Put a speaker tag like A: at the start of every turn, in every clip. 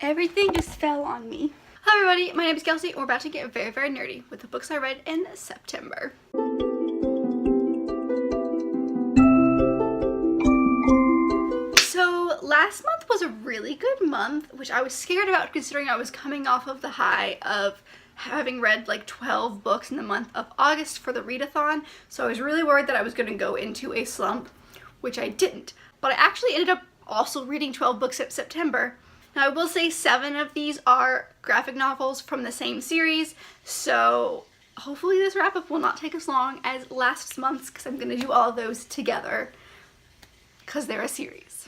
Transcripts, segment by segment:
A: Everything just fell on me. Hi everybody, my name is Kelsey and we're about to get very, very nerdy with the books I read in September. So last month was a really good month, which I was scared about considering I was coming off of the high of having read like 12 books in the month of August for the readathon. So I was really worried that I was going to go into a slump, which I didn't. But I actually ended up also reading 12 books in September. Now I will say 7 of these are graphic novels from the same series, so hopefully this wrap up will not take as long as last month's because I'm going to do all of those together because they're a series.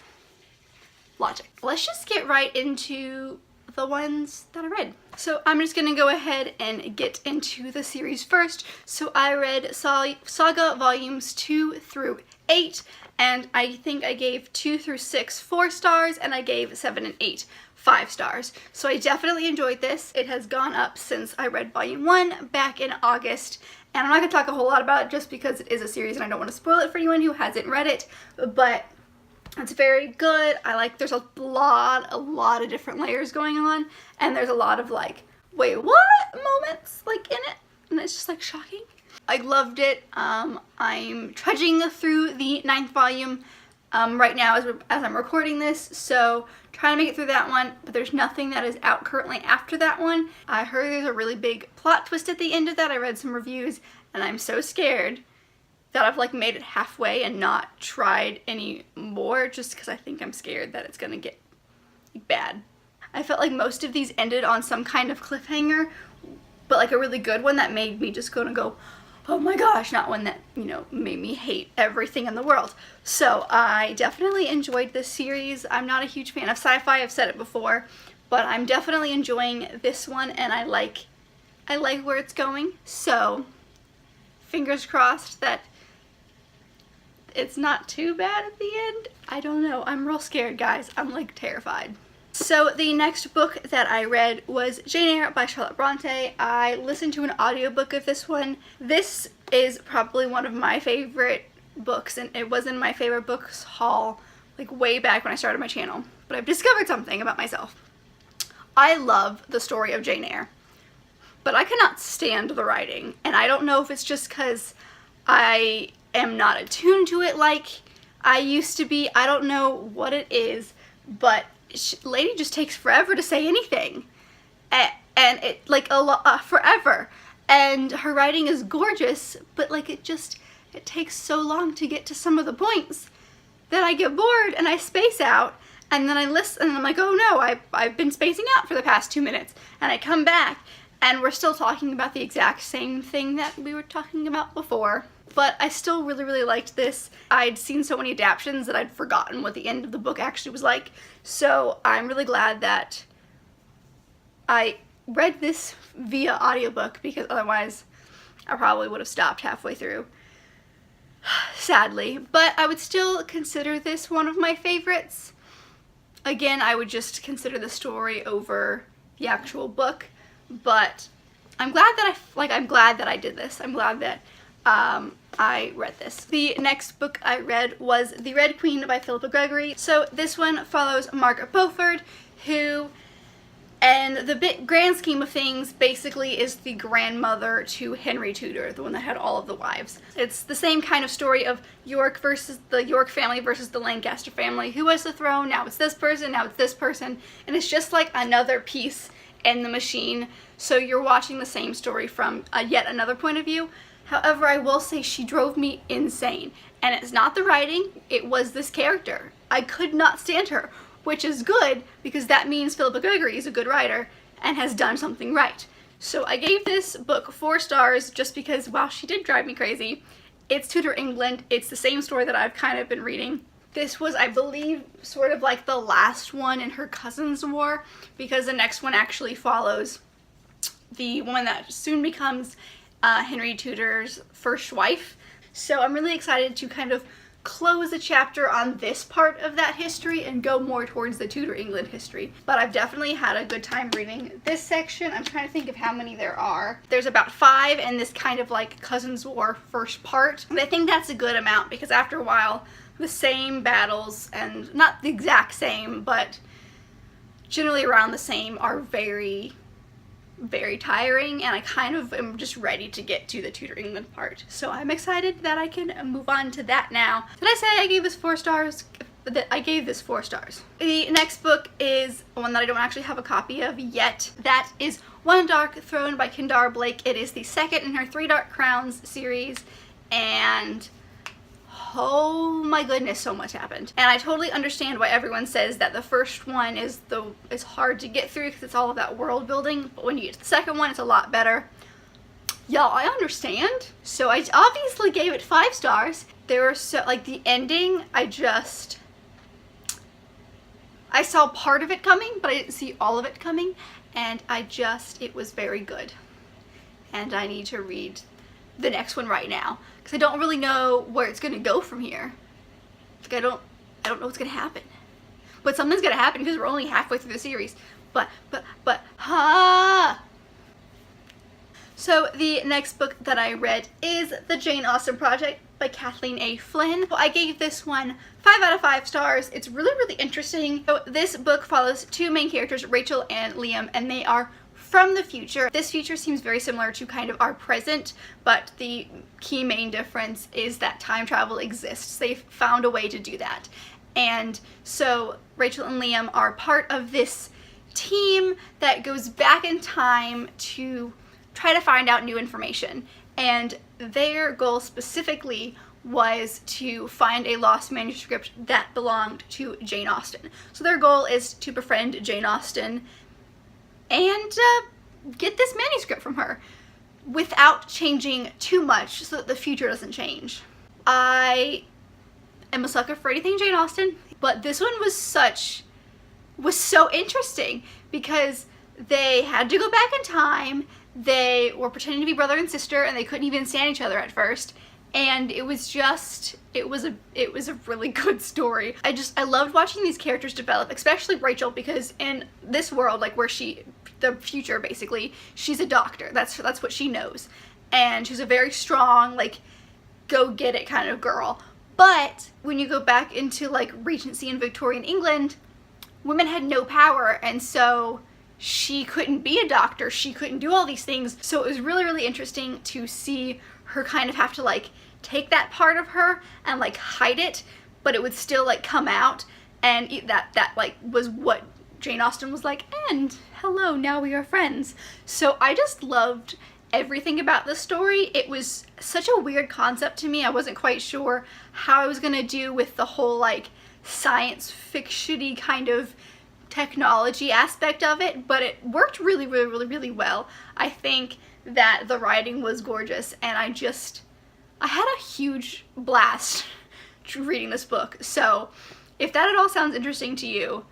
A: Logic. Let's just get right into the ones that I read. So I'm just going to go ahead and get into the series first. So I read Solley Saga volumes 2 through 8, and I think I gave 2 through 6 4 stars, and I gave 7 and 8 5 stars. So I definitely enjoyed this. It has gone up since I read volume 1 back in August, and I'm not going to talk a whole lot about it just because it is a series and I don't want to spoil it for anyone who hasn't read it, but it's very good. There's a lot of different layers going on, and there's a lot of like, wait, what moments like in it, and it's just like shocking. I loved it. I'm trudging through the 9th volume right now as I'm recording this, so trying to make it through that one, but there's nothing that is out currently after that one. I heard there's a really big plot twist at the end of that. I read some reviews, and I'm so scared that I've like made it halfway and not tried any more just because I think I'm scared that it's gonna get bad. I felt like most of these ended on some kind of cliffhanger, but like a really good one that made me just gonna go, oh my gosh, not one that, you know, made me hate everything in the world. So I definitely enjoyed this series. I'm not a huge fan of sci-fi, I've said it before, but I'm definitely enjoying this one, and I like where it's going. So fingers crossed that it's not too bad at the end. I don't know. I'm real scared, guys. I'm like terrified. So the next book that I read was Jane Eyre by Charlotte Bronte. I listened to an audiobook of this one. This is probably one of my favorite books, and it was in my favorite books haul like way back when I started my channel. But I've discovered something about myself. I love the story of Jane Eyre, but I cannot stand the writing, and I don't know if it's just because I am not attuned to it like I used to be. I don't know what it is, but lady just takes forever to say anything, and it like forever, and her writing is gorgeous, but like it takes so long to get to some of the points that I get bored and I space out, and then I listen and I'm like, oh no, I've been spacing out for the past 2 minutes, and I come back and we're still talking about the exact same thing that we were talking about before. But I still really, really liked this. I'd seen so many adaptions that I'd forgotten what the end of the book actually was like. So I'm really glad that I read this via audiobook, because otherwise I probably would have stopped halfway through, sadly. But I would still consider this one of my favorites. Again, I would just consider the story over the actual book, but I'm glad that I did this. I'm glad that I read this. The next book I read was The Red Queen by Philippa Gregory. So this one follows Margaret Beaufort, who, in the grand scheme of things, basically is the grandmother to Henry Tudor, the one that had all of the wives. It's the same kind of story of York versus the York family versus the Lancaster family. Who has the throne? Now it's this person, now it's this person. And it's just like another piece in the machine. So you're watching the same story from yet another point of view. However, I will say she drove me insane, and it's not the writing, it was this character. I could not stand her, which is good because that means Philippa Gregory is a good writer and has done something right. So I gave this book 4 stars just because, while she did drive me crazy, it's Tudor England, it's the same story that I've kind of been reading. This was, I believe, sort of like the last one in her cousin's war, because the next one actually follows the woman that soon becomes Henry Tudor's first wife. So I'm really excited to kind of close a chapter on this part of that history and go more towards the Tudor England history. But I've definitely had a good time reading this section. I'm trying to think of how many there are. There's about 5 in this kind of like Cousins War first part. And I think that's a good amount because after a while the same battles, and not the exact same, but generally around the same are very, very tiring, and I kind of am just ready to get to the Tudor England part. So I'm excited that I can move on to that now. Did I say I gave this 4 stars? That I gave this 4 stars. The next book is one that I don't actually have a copy of yet. That is One Dark Throne by Kendare Blake. It is the second in her 3 Dark Crowns series, and oh my goodness, so much happened. And I totally understand why everyone says that the first one is hard to get through because it's all of that world building, but when you get to the second one, it's a lot better. Y'all, I understand. So I obviously gave it 5 stars. There were so, like, the ending, I saw part of it coming, but I didn't see all of it coming, and it was very good. And I need to read the next one right now, because I don't really know where it's gonna go from here. Like, I don't know what's gonna happen. But something's gonna happen because we're only halfway through the series. So the next book that I read is The Jane Austen Project by Kathleen A. Flynn. I gave this one 5 out of 5 stars. It's really, really interesting. So this book follows 2 main characters, Rachel and Liam, and they are from the future. This future seems very similar to kind of our present, but the key main difference is that time travel exists. They've found a way to do that. And so Rachel and Liam are part of this team that goes back in time to try to find out new information. And their goal specifically was to find a lost manuscript that belonged to Jane Austen. So their goal is to befriend Jane Austen and get this manuscript from her without changing too much so that the future doesn't change. I am a sucker for anything Jane Austen, but this one was so interesting because they had to go back in time. They were pretending to be brother and sister, and they couldn't even stand each other at first. And it was a really good story. I loved watching these characters develop, especially Rachel, because in this world, like where the future basically, she's a doctor. That's what she knows. And she's a very strong, like, go get it kind of girl. But when you go back into like Regency and Victorian England, women had no power, and so she couldn't be a doctor, she couldn't do all these things. So it was really, really interesting to see her kind of have to like take that part of her and like hide it, but it would still like come out, and that like was what Jane Austen was like, and hello, now we are friends. So I just loved everything about the story. It was such a weird concept to me. I wasn't quite sure how I was gonna do with the whole like science fiction-y kind of technology aspect of it, but it worked really, really, really, really well. I think that the writing was gorgeous, and I had a huge blast reading this book. So if that at all sounds interesting to you,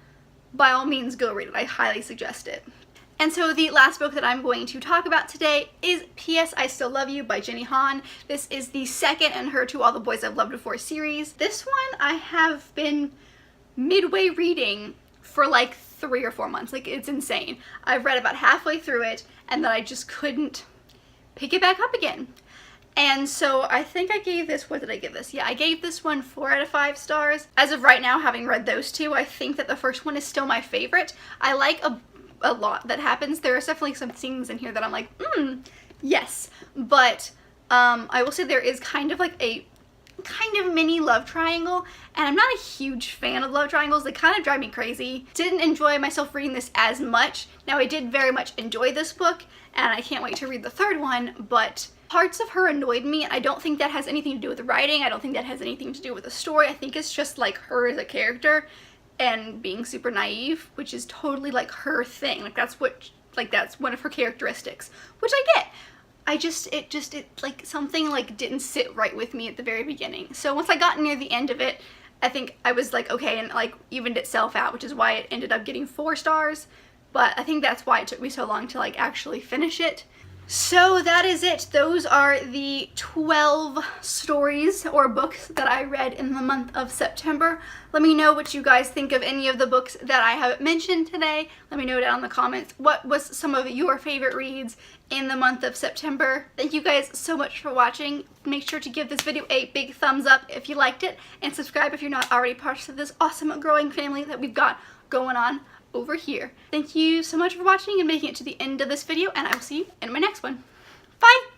A: by all means go read it. I highly suggest it. And so the last book that I'm going to talk about today is P.S. I Still Love You by Jenny Han. This is the second in her To All the Boys I've Loved Before series. This one I have been midway reading for like 3 or 4 months. Like, it's insane. I've read about halfway through it, and then I just couldn't pick it back up again. And so I think I gave this, what did I give this? Yeah, I gave this one 4 out of 5 stars. As of right now, having read those 2, I think that the first one is still my favorite. I like a lot that happens. There are definitely some scenes in here that I'm like, yes. But I will say there is kind of like a kind of mini love triangle, and I'm not a huge fan of love triangles. They kind of drive me crazy. Didn't enjoy myself reading this as much. Now, I did very much enjoy this book, and I can't wait to read the third one, but parts of her annoyed me, and I don't think that has anything to do with the writing. I don't think that has anything to do with the story. I think it's just like her as a character and being super naive, which is totally like her thing. Like, that's one of her characteristics, which I get. It like something like didn't sit right with me at the very beginning. So once I got near the end of it, I think I was like, okay, and like evened itself out, which is why it ended up getting 4 stars. But I think that's why it took me so long to like actually finish it. So that is it. Those are the 12 stories or books that I read in the month of September. Let me know what you guys think of any of the books that I haven't mentioned today. Let me know down in the comments what was some of your favorite reads in the month of September. Thank you guys so much for watching. Make sure to give this video a big thumbs up if you liked it, and subscribe if you're not already part of this awesome growing family that we've got going on over here. Thank you so much for watching and making it to the end of this video, and I will see you in my next one. Bye!